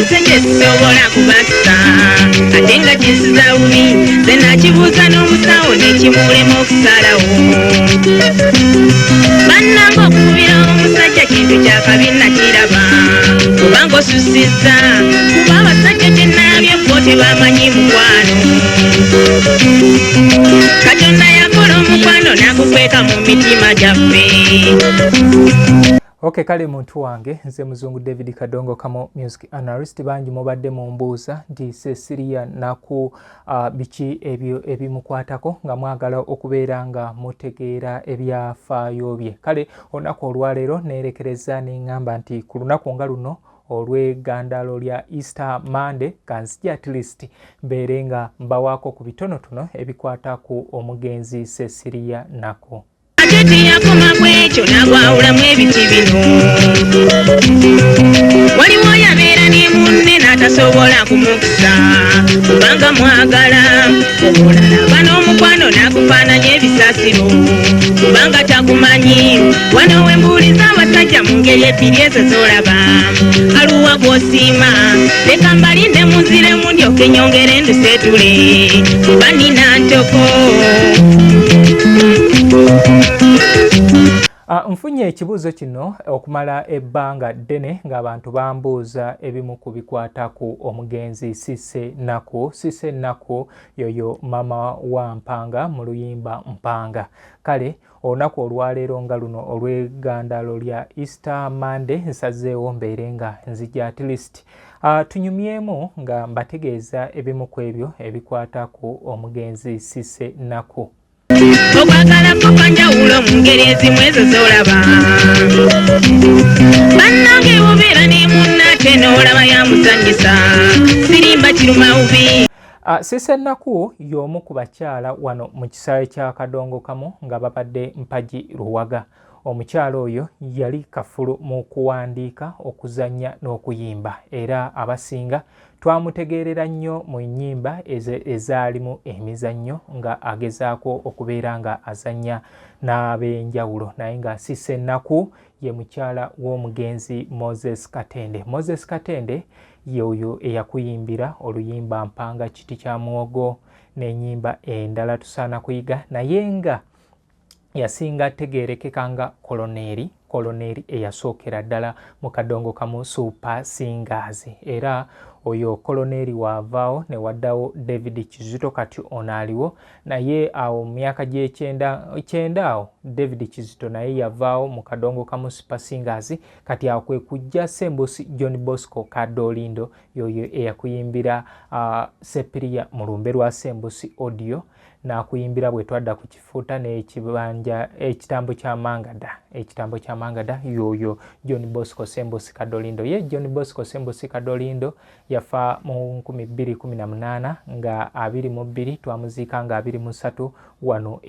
omusajja sisobola kubassa ate nga kisiza bubi nze nakibuuza n'omusawo nekimulema okusalawo bannanga okukubira omusajja kintu kyakabi nakiraba kubanga osusizza kuba abasajja kyenalabye bo tebamanyi mukwano Katonda yakola omukwano n'agukweka mu mitima gyaffe. Okay, kale muntu wange nze muzungu David Kadongo kamo music analyst banji mubadde mu mbuuza nti Cecilia naku biki ebyo ebimukwatako nga mwagala okubeera nga mutegeera ebyafaayo bye. Kale olunaku olwaleero neerekereza n'engamba nti ku lunaku nga luno olw'egandalo lya Easter Monday kanzija at least mbeere nga mbawaako ku bitonotono ebikwata ku omugenzi Cecilia Naku. Ajeti yakoma kwekyo nagwawulamu ebiti bino waliwo yabeera ne munne n'atasobola kumukisa kubanga mwagala omulala n'omukwano n'akufaananya ebisasiro kubanga tagumanyi wano wembuuliza abasajja mu ngeri ebbiri ezo z'olaba aluwa gw'osiima leka mbalinde munziremu ndyoke nyongere ndusetule kuba nina ntoko. Nfunye ekibuuzo kino okumala ebbanga ddene ng'abantu bambuuza ebimu ku bikwata ku omugenzi Cissy Naku. Cissy Naku yoyo mama wa Mpanga mu luyimba Mpanga. Kale olunaku olwaleero nga luno olw'egandalo lya Easter Monday nsazeewo mbeere nga nzija at least tunyumyemu nga mbategeeza ebimu ku ebyo ebikwata ku omugenzi Cissy Naku. Okwagala kwanjawulo mu ngeri ezimu ezo z'olaba bannange obeera ne munna ate n'olaba yamusanyusa sirimba kiruma bubi. Cissy Naku y'omu ku bakyala wano mu kisaawe kya Kadongo Kamo nga babadde Mpagi Luwaga. Omukyala oyo yali kafulu mu kuwandiika, okuzannya n'okuyimba era abasinga twamutegeerera nnyo mu nnyimba ezaalimu emizannyo nga agezaako okubeera nga azannya n'ab'enjawulo naye nga Cissy Naku ye mukyala w'omugenzi Moses Katende. Moses Katende yoyo eyakuyimbira oluyimba Mpanga kiti kya muwogo n'ennyimba endala tusaana kuyiga naye nga yasinga tegeerekeka nga koloneri eyasookera ddala mu Kadongo Kamo Super Singers era oyo koloneri waavaawo ne waddawo David Kizito kati onaaliwo naye awo mu myaka gy'ekyenda awo David Kizito naye yavaawo mu Kadongo Kamo Super Singers kati awo kwe kujja Ssembusi John Bosco Kadolindo yoyo eyakuyimbira Sepiria mu lumbe lwa Ssembusi Audio n'akuyimbira bwe twadda ku kifuuta n'ekibanja ekitambo kya Mangada yoyo John Bosco Ssembusi Kadolindo. Ye John Bosco Ssembusi Kadolindo yafa mu 2018 nga 22 twamuziika nga 23 wano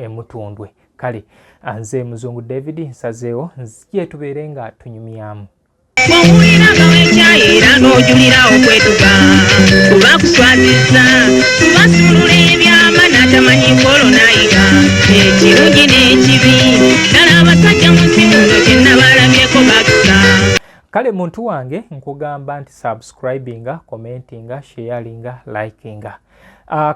Mutundwe. Kale nze muzungu David nsazeewo nzije tubeere nga tunyumyamu. Mwawulira nga wekyayi era n'ojulira okwetuga kuba kuswaziza kubasumulula ebyama n'atamanyi kolonayiga ekirungi n'ekibi ddala abasajja mu nsi muno kyenabalabyeko bakisa. Kale muntu wange nkugamba nti subscribinga, commentinga, sharinga, likinga.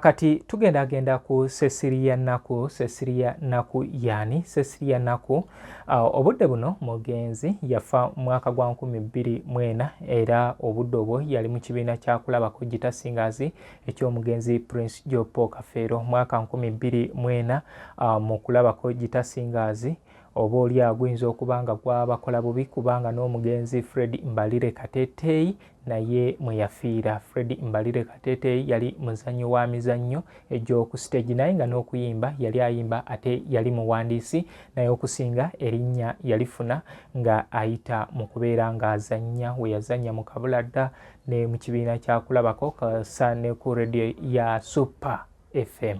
Kati tugenda ku Cecilia Naku. Cecilia Naku yani Cecilia Naku obudde buno mugenzi yafa mwaka gwa 2024 era obudde obwo yali mu kibiina kyakulabako Gita Singers eky'omugenzi Prince Jopo Kafeero mwaka 2024 mu kulabako Gita Singers oba oli aguyinza okubanga gwabakola bubi kubanga n'omugenzi Fred Mbalire Kateteyi naye mwe yafiira. Fred Mbalire Kateteyi yali muzannyo wa mizannyo egy'oku stage naye nga n'okuyimba yali ayimba ate yali muwandiisi naye okusinga erinnya yalifuna nga ayita mu kubeera nga azannya we yazannya mu Kabuladda ne mu kibiina kyakulabako kasa ne ku radio ya Super FM.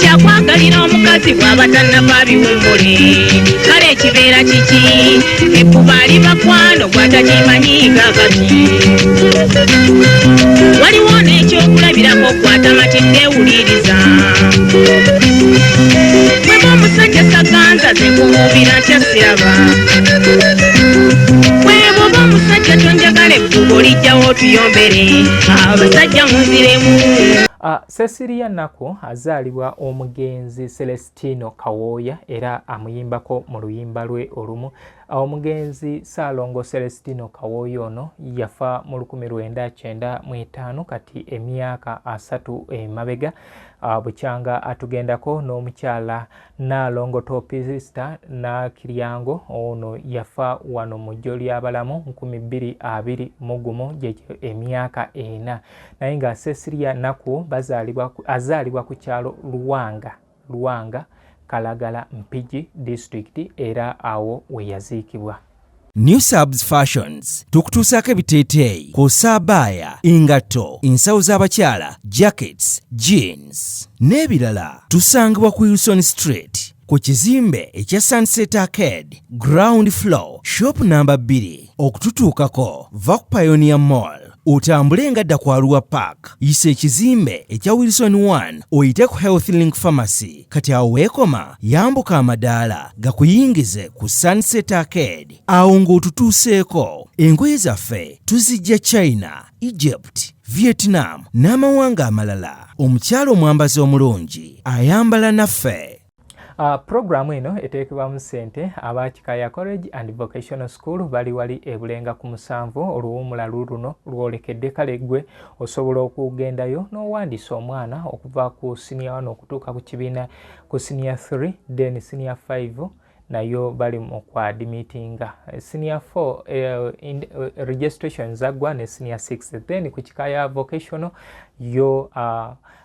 Kyakwagalira omukazi bw'aba tannava biwummule kale ekibeera kiki ekkuba ali bakwano gw'atakimanyiiga kati waliwo n'ekyokulabirako kwata matidde wuliriza mweba omusajja saganza ze nkubuubira nkyasiraba mweba oba omusajja tonjagala otuyombere abasajja munziremu. Cecilia Naku azaalibwa omugenzi Celestino Kawooya era amuyimbako mu luyimba lwe olumu. Omugenzi Ssaalongo Celestino Kawooya ono yafa mu 1995 kati emyaka 3 emabega. Bukyanga atugendako n'omukyala Nnaalongo Topista Nakiryango ono yafa wano mu ggyo ly'abalamu 2021 gyekyo emyaka 4. naye nga Cecilia Naku azaalibwa ku kyalo Luwanga Kalagala Mpigi District era awo we yaziikibwa. New Subs Fashions tukutuusaako ebiteeteeyi kw'ossa abaya, engatto, ensawo z'abakyala, jackets, jeans n'ebirala. Tusangibwa ku Wilson Street ku kizimbe ekya Sunset Arcade ground floor shop number 2. Okututuukako va ku Pioneer Mall otambule nga dda ku Arua Park, yisa ekizimbe ekya Wilson 1 oyite ku Health Link Pharmacy. Kati awo weekoma yambuka amadaala gakuyingize ku Sunset Arcade. Awo ng'otutuuseeko. Engoye zaffe tuzijja China, Egypt, Vietnam n'amawanga amalala. Omukyala omwambazi omulungi ayambala naffe. Programu eno eteekebwamu ssente aba Kikaya College and Vocational School bali wali ebulenga ku 7 oluwumula luno lwolekedde. Kale gwe osobola okugendayo n'owandiisa omwana okuva ku senior 1 okutuuka ku kibiina ku senior 3 then senior 5 nayo bali mu kwadimitinga. Senior 4 registration zaggwa ne senior 6 then ku Kikaya Vocational yo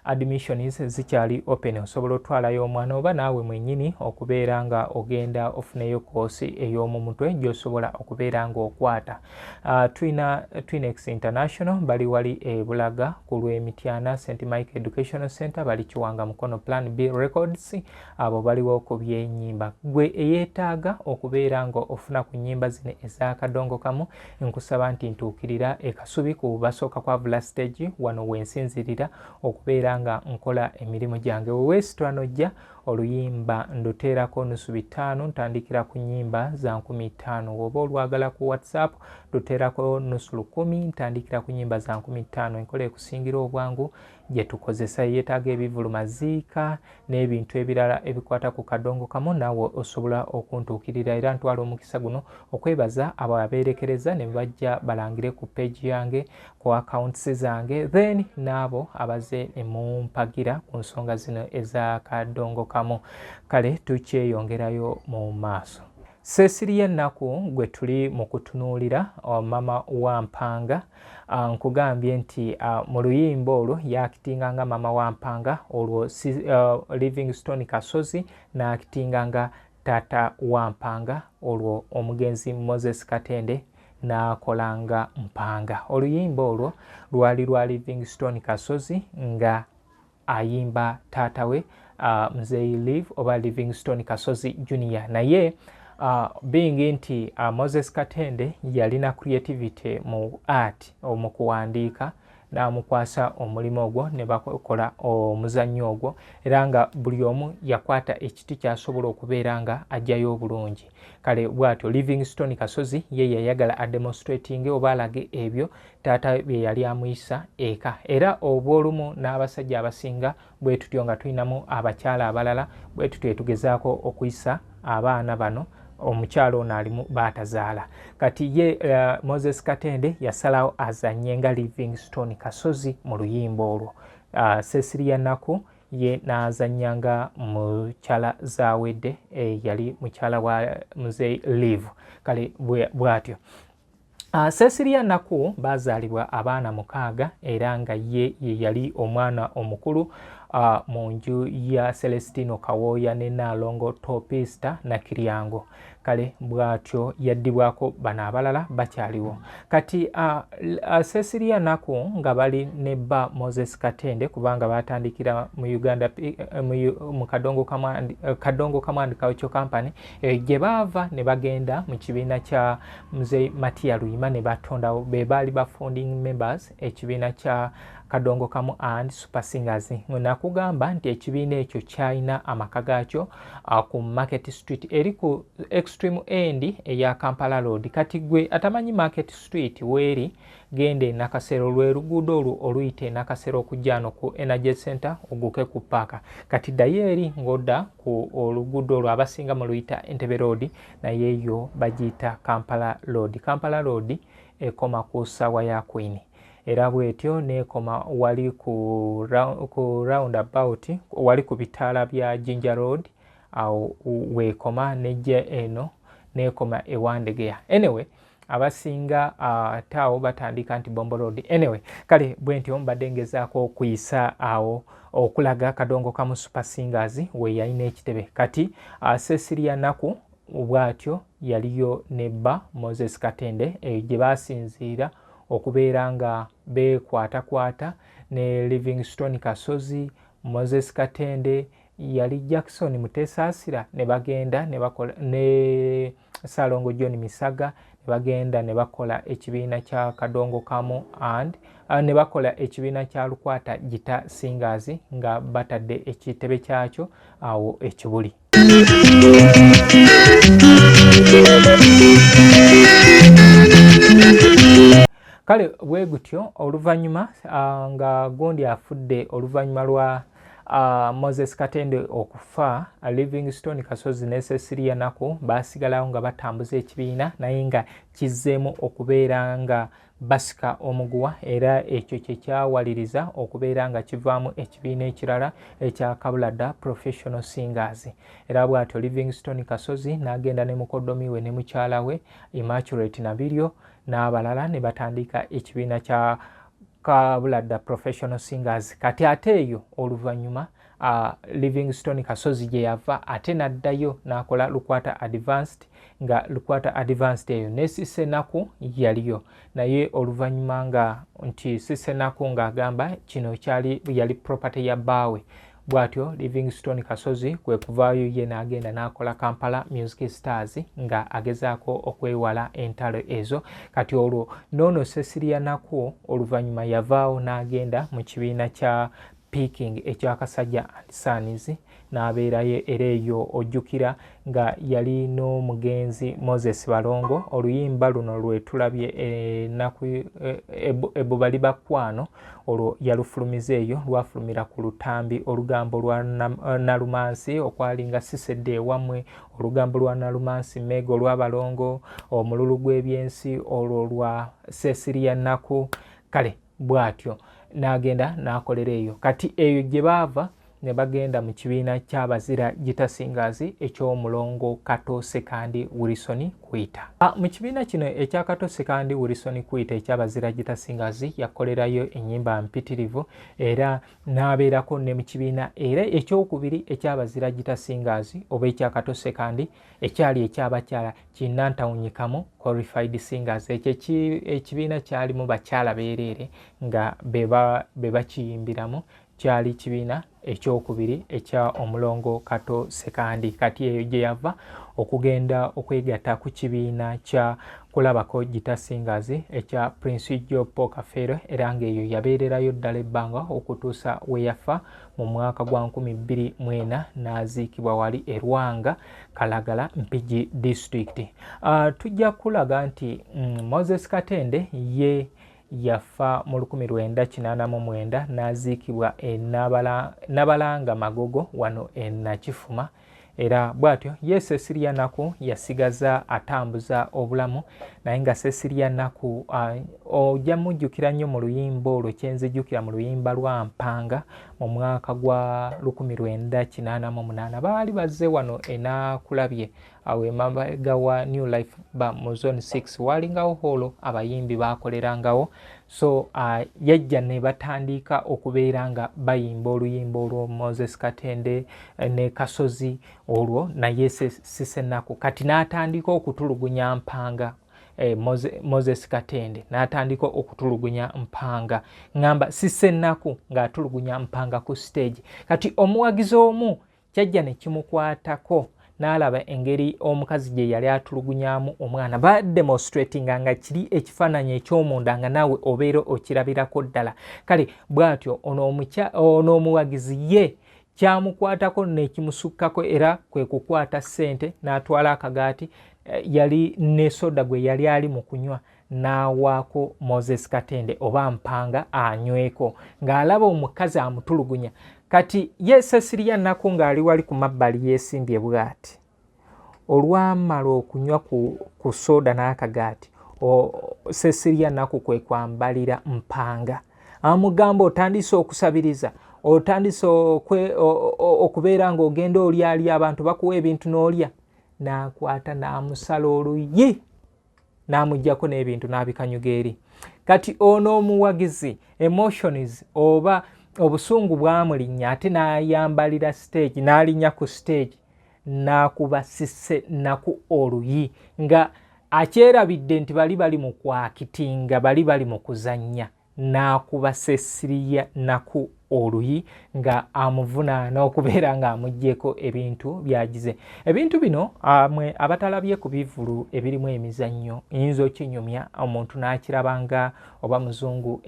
admissions zikyali open. Osobola otwalayo omwana oba naawe mwennyini okubeera nga ogenda ofuneyo koosi ey'omu mutwe gy'osobola okubeera nga okwata. Twinex International bali wali Bulaga ku Lwemityana St. Mike Educational Center bali Kiwanga Mukono Plan B Records abo baliwo ku by'ennyimba. Gwe eyeetaaga okubeera nga ofuna ku nnyimba zino ez'akadongo kamu nkusaba nti ntuukirira e Kasubi ku basooka kwa Vula Stage wano wensinzirira okubeera nga nkola emirimu gyange. Weesitula nojja oluyimba nduteerako nusu 5 ntandikira ku nnyimba za 15. Oba olwagala ku WhatsApp nduteerako nusu 10 ntandikira ku nnyimba za 15. Enkola ekusingira obwangu gye tukozesa yeetaaga ebivulumaziika n'ebintu ebirala ebikwata ku kadongo kamu naawe osobola okuntuukirira era ntwala omukisa guno okwebaza abo abeerekereza ne bajja balangire ku page yange ku accounts zange then n'abo abaze emumpagira ku nsonga zino ez'akadongo kamu. Kale tukyeyongerayo mu maaso. Cecilia Naku gwe tuli mu kutunuulira mama wa Mpanga. Nkugambye nti mu luyimba olwo yakitinga nga mama wa Mpanga olwo Livingstone Kasozi n'akitinga nga taata wa Mpanga olwo omugenzi Moses Katende n'akolanga Mpanga. Oluyimba olwo lwali lwa Livingstone Kasozi nga ayimba taata we Mzee Live oba Livingstone Kasozi Junior. Naye being nti Moses Katende yalina creativity mu art mu kuwandiika n'amukwasa omulimu ogwo ne bakola omuzannyo ogwo era nga buli omu yakwata ekiti kyasobola okubeera nga ajjayo obulungi. Kale bw'atyo Livingstone Kasozi ye yayagala ademonstrating oba alage ebyo taata bye yali amuyisa eka era obw'olumu n'abasajja abasinga bwe tutyo nga tulinamu abakyala abalala bwe tutyo tugezaako okuyisa abaana bano omukyalo ono alimu baatazaala. Kati ye Moses Katende yasalawo azannye nga Livingstone Kasozi mu luyimba olwo. Cecilia Naku ye n'azannyanga mukyala Zaawedde yali mukyala wa Mzee Live. Kale bw'atyo. Cecilia Naku baazaalibwa abaana 6 era nga ye yali omwana omukulu mu nju ya Celestino Kawooya ne Nnaalongo Topista Nakiryango. Kale bw'atyo yaddibwako bano abalala bakyaliwo. Kati Cecilia Naku nga bali ne bba Moses Katende kubanga batandikira mu Uganda mu Kadongo Command Culture Company gye baava ne bagenda mu kibiina kya Mzee Matia Luyima ne batondawo be baali ba founding members ekibiina kya Kadongo Kamu and Super Singers. Nakugamba nti ekibiina ekyo kyalina amaka gaakyo ku Market Street eri ku extreme end eya Kampala Road. Kati gwe atamanyi Market Street weeri gende Nakasero lwe luguudo oluyite Nakasero okujja ku Energy Center oguke ku paaka. Kati ddayo eri ng'odda ku oluguudo olwo abasinga mu luyita Entebbe Road naye yo bagiyita Kampala Road. Kampala Road ekoma ku ssaawa ya Queen. Era bwetyo nekoma wali ku roundabout wali ku bitaala bya Jinja Road awo wekoma nejja eno nekoma ewandegeya. Anyway abasinga taawo batandika nti Bombo Road. Anyway kale bwentyo mbadde ngezaako okuyisa awo okulaga Kadongo Kamu Super Singers we yalina ekitebe. Kati Cecilia Naku bwatyo yaliyo nebba Moses Katende gye basinziira okubeera nga bekwatakwata ne Livingstone Kasozi, Moses Katende, yali Jackson Mutesaasira ne bagenda ne bakola ne Salongo John Misaga ne bagenda ne bakola ekibiina kya Kadongo Kamu and ne bakola ekibiina kya Lukwata Gita Singers nga batadde ekitebe kyakyo awo ekibuli. Kale bwe gutyo oluvannyuma nga gondi afudde oluvannyuma lwa Moses Katende okufa, Livingstone Kasozi ne Cecilia Naku basigalawo nga batambuza ekibiina naye nga kizzeemu okubeera nga basika omuguwa era ekyo kye kyawaliriza okubeera nga kivaamu ekibiina ekirala ekya Kabuladda Professional Singers. Era bw'atyo Livingstone Kasozi n'agenda ne mukoddomi we ne mukyala we Immaculate Nabiryo n'abalala ne batandika ekibiina kya Kabuladda Professional Singers. Kati ate eyo oluvannyuma Livingstone Kasozi gye yava ate n'addayo n'akola Lukwata Advanced nga Lukwata Advanced eyo ne Cissy Naku yaliyo naye oluvannyuma nga nti Cissy Naku ng'agamba kino yali property ya bbaawe. Bwatyo Livingstone Kasozi kwe kuvaayo ye n'agenda n'akola Kampala Music Stars nga agezaako okwewala entalo ezo. Kati olwo noono Cecilia Naku oluvannyuma yavaawo n'agenda mu kibiina kya Peking ekyakasajja and Sons n'abeerayo era eyo ojjukira nga yali n'omugenzi Moses Balongo. Oluyimba luno lwe tulabye ennaku ebbuba libakwano olwo yalufulumiza eyo lwafulumira ku lutambi olugambo lwa Nalumansi okwalinga Sisedde ewammwe, olugambo lwa Nalumansi Mego olw'Abalongo, omululu gw'ebyensi olwo lwa Cecilia Naku. Kale bw'atyo n'agenda n'akolera eyo. Kati eyo gye baava ne bagenda mu kibiina ky'abazira Gita Singers eky'omulongo Kato Sekandi Wilson Kwita. Mu kibiina kino ekya Kato Sekandi Wilson Kwita eky'abazira Gita Singers yakolerayo ennyimba mpitirivu era n'abeerako ne mu kibiina era ekyokubiri eky'abazira Gita Singers oba ekya Kato Sekandi ekyali eky'abakyala kinantawunyikamu Qualified Singers. Ekyo ekibiina kyalimu bakyala beereere nga be bakiyimbiramu kyali kibiina ekyokubiri ekya omulongo Kato Sekandi. Kati eyo gye yava okugenda okwegatta ku kibiina kya kulabako Gita Singers ekya Prince Joe Kafero era ng'eyo yabeererayo ddala ebbanga okutuusa we yafa mu mwaka gwa 2004 n'aziikibwa wali e Rwanga Kalagala Mpigi District. Tujja kulaga nti Moses Katende ye yafa mu 1989 n'aziikibwa Nabalanga Magogo wano e Nakifuma. Era bw'atyo ye Cecilia Naku yasigaza atambuza obulamu naye nga Cecilia Naku ojja mujjukira nnyo mu luyimba olwo kyenzijjukira mu luyimba lwa Mpanga mu mwaka gwa 1988 baali bazze wano enakulabye awo emabega wa New Life ba mu Zone 6 walingawo holo abayimbi bakolerangawo. So yajja ne batandika okubeera nga bayimba oluyimba olwo Moses Katende ne Kasozi olwo naye Cissy Naku kati n'atandika okutulugunya Mpanga. Moses Katende n'atandika okutulugunya Mpanga ngamba Cissy Naku ng'atulugunya Mpanga ku stage. Kati omuwagizi omu kyajja ne kimukwatako n'alaba engeri omukazi gye yali atulugunyaamu omwana bademonstratinga nga kiri ekifaananyi eky'omunda nga naawe obeera okirabirako ddala. Kale bw'atyo ono omuwagizi ye kyamukwatako nekimusukkako era kwe kukwata ssente n'atwala akagaati yali ne soda gwe yali ali mu kunywa n'awaako Moses Katende oba Mpanga anyweko ng'alaba omukazi amutulugunya. Kati ye Cecilia Nnaku ng'ali wali ku mabbali yeesimbye bw'ati olwamala okunywa ku soda n'akagaati Cecilia Nnaku kwe kwambalira Mpanga amugamba otandise okusabiriza otandise okubeera ng'ogenda olyali abantu bakuwa ebintu n'olya. N'akwata n'amusala oluyi n'amuggyako n'ebintu n'abikanyuga eri. Kati ono omuwagizi emotions oba obusungu bwamulinnya ate n'ayambalira stage n'alinnya ku stage n'akuba Cissy Nnaku oluyi nga akyerabidde nti bali mu kwakitinga bali mu kuzannya n'akuba Cecilia Nnaku oluyi nga amuvunaana okubeera nga amuggyeko ebintu byagize. Ebintu bino abatalabye ku bivulu ebirimu emizannyo yinza okinyumya omuntu n'akirabanga oba muzungu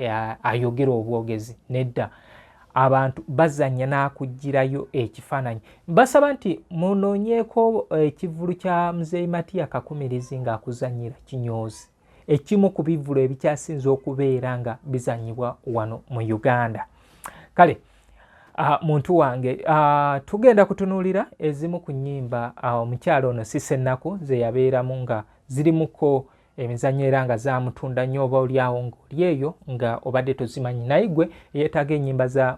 ayogera obwogezi. Nedda abantu bazannya n'akugirayo ekifaananyi. Basaba nti munoonyeeko ekivulu kya Muzeeyi Matiya Kakumirizi ng'akuzannyira kinyoozi. Ekimu ku bivulu ebikyasinze okubeera nga bizannyibwa wano mu Uganda. Kale muntu wange tugenda kutunuulira ezimu ku nnyimba omukyalo ono Cissy Nnaku ze yabeeramu nga zirimuko emizannyo era nga zamutunda nnyo oba oliawo ng'oli eyo nga obadde tozimanyi. Naye gwe yeetaaga ennyimba za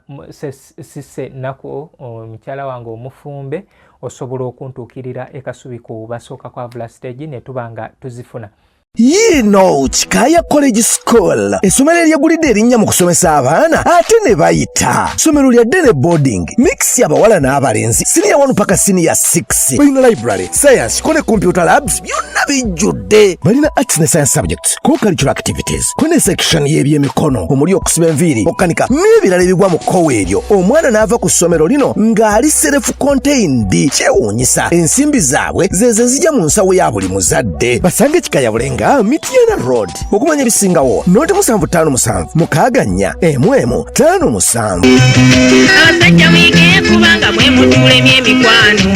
Cissy Nnaku omukyala wange omufumbe osobola okuntuukirira ekasubi ku basooka kwa vula stage ne tuba nga tuzifuna. Yino Kikaya College School essomero eryegulidde erinnya mu kusomesa abaana ate ne bayita ssomero lya ddene boarding mix y'abawala n'abalenzi senior 1 paka senior 6 balina library science ko ne computer labs byonna bijjudde balina arts ne science subjects co-curricular activities ko ne section y'ebyemikono omuli okusiba enviiri okukanika n'ebirala ebigwa mu kkowe eryo omwana n'ava ku ssomero lino ng'ali self contained kyewuunyisa ensimbi zaabwe zeze zijja mu nsawo ya buli muzadde basange Kikaya Bulenga Mityana Road okumanya ebisingawo noti 757 mukaganya emwemu 57 abasajja mwige kubanga mwe mutuulemye emikwano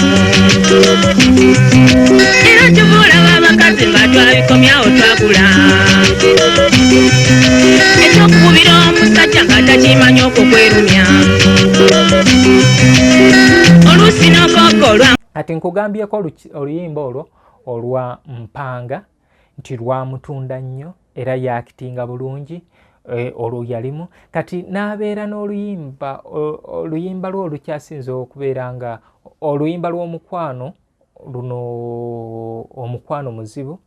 era tubula babakazi nga twabikomyawo twagula ekyokukubira omusajja nga takimanya okukwerumya oluusi n'okoko ati nkugambyeko oluyimba olwo olwa Mpanga nti lwamutunda nnyo era yakitinga bulungi olwo yalimu. Kati n'abeera n'oluyimba oluyimba lwo olukyasinze okubeera nga oluyimba lw'omukwano luno omukwano muzibu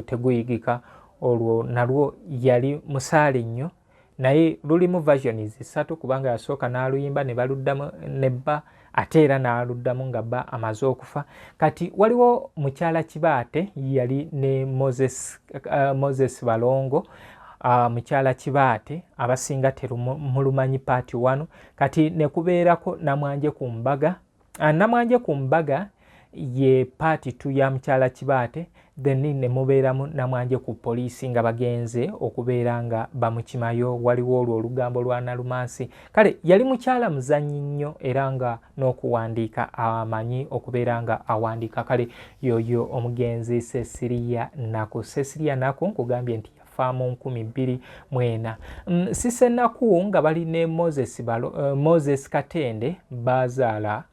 teguyigika olwo nalwo yali musaale nnyo naye lulimu versions 3 kubanga yasooka n'aluyimba ne baluddamu nebba ate era n'aluddamu nga bba amaze okufa. Kati waliwo mukyala Kibaate yali ne Moses Balongo mukyala Kibaate abasinga terumulumanyi part 1 kati ne kubeerako Namwanje ku Mbaga. Namwanje ku Mbaga ye part 2 ya mukyala Kibaate then ne mubeeramu Namwanje ku Poliisi nga bagenze okubeera nga bamukimayo waliwo olwo olugambo lwa Nalumansi. Kale yali mukyala muzannyi nnyo era nga n'okuwandiika amanyi okubeera nga awandiika. Kale yoyo omugenzi Cecilia Nnaku. Cecilia Nnaku nkugambye nti mu 2024 Cissy Nnaku nga bali ne Moses Katende bazaala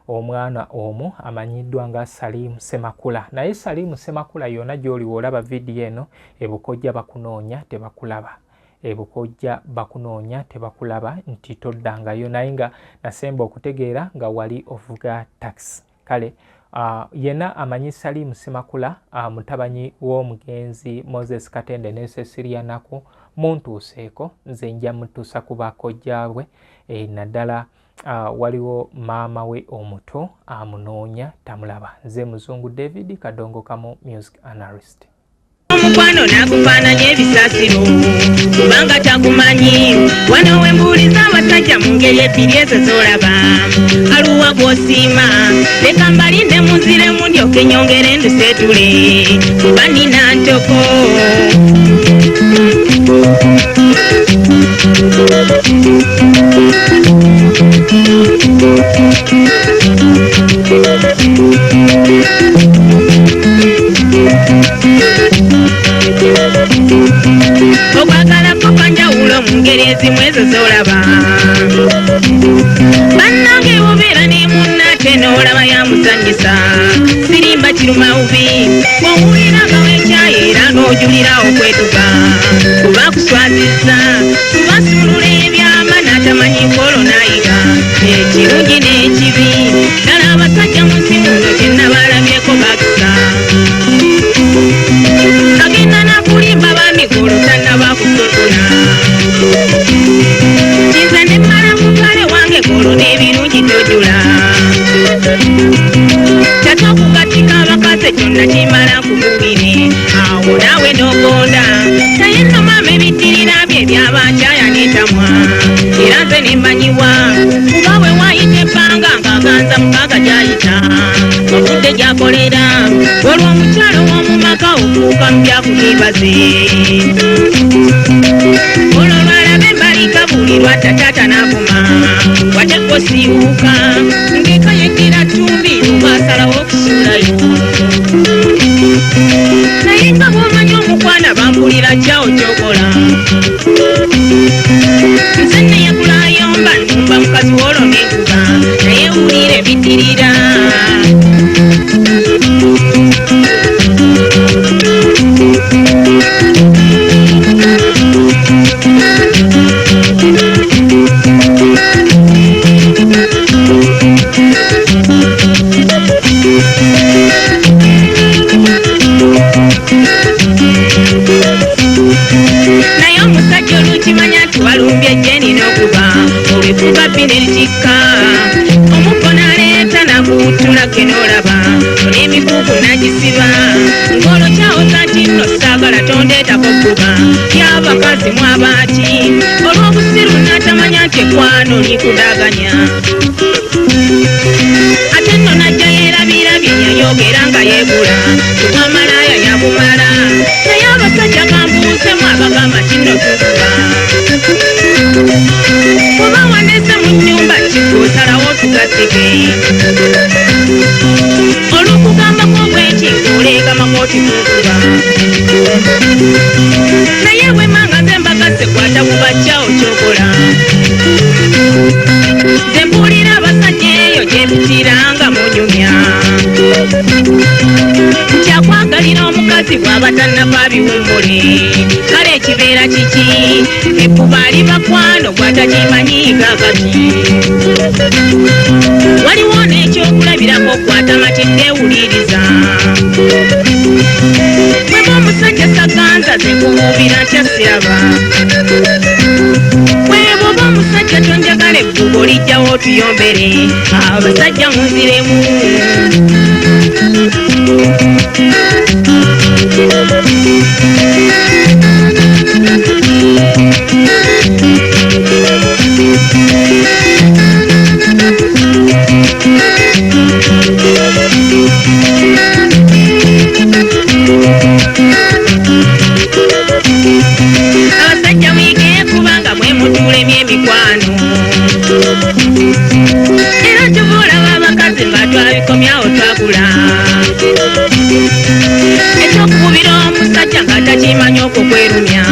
omwana omu amanyiddwa nga Salimu Semakula. Naye Salimu Semakula yonna gy'oli olaba vidiyo eno ebukojja bakunoonya tebakulaba. Ebukojja bakunoonya tebakulaba nti toddangayo naye nga nasemba okutegeera nga wali ovuga taxi. Kale yena amanyi Salimu Semakula mutabanyi w'omugenzi Moses Katende ne Cecilia Nnaku muntuuseeko nze nja mutuusa ku bakojjaabwe naddala waliwo maama we omuto amunoonya tamulaba. Nze Muzungu David Kadongo Kamu music analyst. omukwano nakufaananya ebisasiro kubanga takumanyi wano wembuuliza abasajja munge engeri ebbiri ezo z'olaba aluwa gw'osiima leka mbalinde munziremu ndyoke nyongere ndusetule kuba nina ntoko okwagala ko kwanjawulo mu ngeri ezimu ezo z'olaba bannange obeera ne munnate n'olaba yamuzannyisa sirimba kirumawubi owulira nga wekyayi era n'ojulira okwetuga kuba kuswaziza kubasumulula ebyama n'atamanyi nkolo n'ayiga ekirungi n'ekibi ddala abasajja mu nsi muno kye nabalabyeko bakisa kagenda nakulimba bamigolo tannabakusukula nze ne mmala mutwale wange golo n'ebirungi tojula kyatokugatika abakaze kyonna kimala nkububire awo naawe n'ogonda naye nno maama ebittirira bye ebyabankyaya n'etamwa era nze nemmanyiwa kuba we waayita ebbanga ng'aganza mukaaga gy'ayita mavudde gy'akolera olw'omukyalo w'omu maka okuuka mu byakulibaze olwo lwalabe mbalika buli lwattataata n'avuma watekko siwuka ng'eka yeddira ttumbi lwasalawo okusuulayo naye nga bw'omanyi omukwana bampulira kyawo kyokola nze neyekulaayomba nnumba mukazi w'olwo n'enkuba naye wulire ebiddirira naye omusajja olukimanya nti walumbye ejjeni n'okuba olwefuba bbine likikka omuggo n'aleeta nakuwuttula ke n'olaba n'emikuuku nagisiba ng'olwo kyawoza nti nno saagala tondeetako kuba y'abakazi mu abaati olw'obusiru n'atamanya nti ekwano likudaganya ate nno najja yeerabirabye yayogera nga yeegula kuba malaaya yabumala naye abasajja kambuusemu abagamba kinno tukuba oba waneze mu nnyumba kikosalawo tugasike olw'okugambako bwekintu oleega makooti kukuba naye wemanga ze mbagase kwata ku bajjawo kyokola ze mbuulira abasajja eyo gyebittiranga munyumya kyakwagalira omukazi bw'aba tannava biwummule kale ekibeera kiki ebbuba ali bakwano gwatakimanyiiga kati waliwo n'ekyokulabirako kwata matidde ewuliriza bweba omusajja saganza ze nkubuubira ntya siraba bweba oba omusajja tonjagala ebbuba olijjawo otuyombere abasajja munziremu abasajja mwige kubanga bwe mutuulemye emikwano era tubuulaba abakazi nga twabikomyawo twagula ekyokukubira omusajja nga takimanyi okukwerumya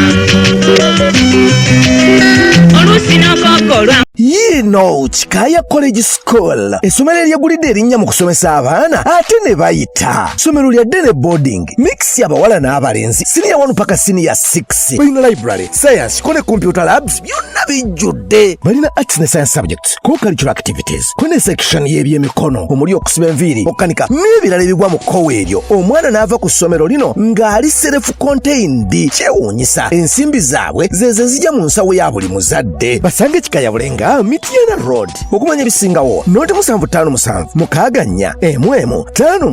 oluusi n'okoko olwa yino Kikaya College School essomero eryegulidde erinnya mu kusomesa abaana ate ne bayita ssomero lya Dene Boarding mix y'abawala n'abalenzi senior 1 paka senior 6 balina library science ko ne computer labs byonna bijjudde balina arts ne science subjects co-curricular activities ko ne section y'ebyemikono omuli okusiba enviiri okukanika n'ebirala ebigwa mu kkowe eryo omwana n'ava ku ssomero lino ng'ali self contained kyewuunyisa ensimbi zaabwe ze zijja mu nsawo ya buli muzadde basange Kikaya Bulenga Mityana Road okumanya ebisingawo noti 757 mukaaga 4 1 5 7